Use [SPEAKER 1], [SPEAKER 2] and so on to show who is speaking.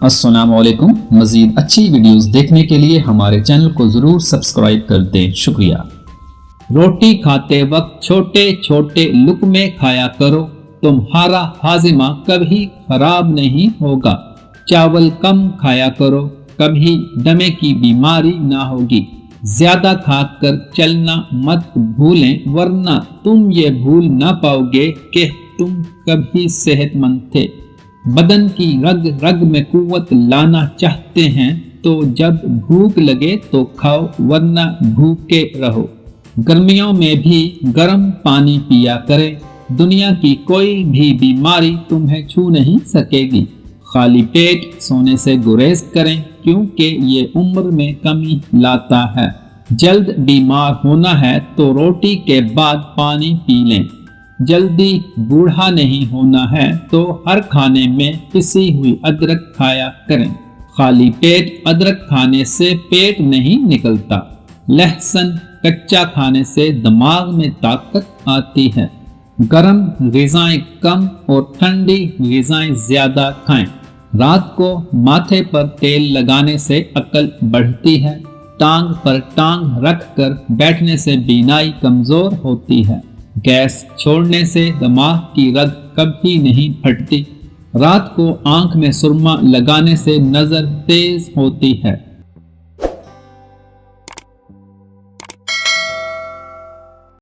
[SPEAKER 1] अस्सलाम वालेकुम। मजीद अच्छी वीडियोस देखने के लिए हमारे चैनल को जरूर सब्सक्राइब कर दें। शुक्रिया। रोटी खाते वक्त छोटे छोटे लुकमे खाया करो, तुम्हारा हाजिमा कभी खराब नहीं होगा। चावल कम खाया करो, कभी दमे की बीमारी ना होगी। ज्यादा खाकर चलना मत भूलें, वरना तुम ये भूल ना पाओगे कि तुम कभी सेहतमंद थे। बदन की रग रग में कुव्वत लाना चाहते हैं तो जब भूख लगे तो खाओ, वरना भूखे रहो। गर्मियों में भी गर्म पानी पिया करें, दुनिया की कोई भी बीमारी तुम्हें छू नहीं सकेगी। खाली पेट सोने से गुरेज करें, क्योंकि ये उम्र में कमी लाता है। जल्द बीमार होना है तो रोटी के बाद पानी पी लें। जल्दी बूढ़ा नहीं होना है तो हर खाने में पिसी हुई अदरक खाया करें। खाली पेट अदरक खाने से पेट नहीं निकलता। लहसुन कच्चा खाने से दिमाग में ताकत आती है। गर्म ग़िज़ाएं कम और ठंडी ग़िज़ाएं ज़्यादा खाएं। रात को माथे पर तेल लगाने से अकल बढ़ती है। टांग पर टांग रख कर बैठने से बीनाई कमज़ोर होती है। गैस छोड़ने से दिमाग की रग कभी नहीं फटती। रात को आंख में सुरमा लगाने से नज़र तेज होती है।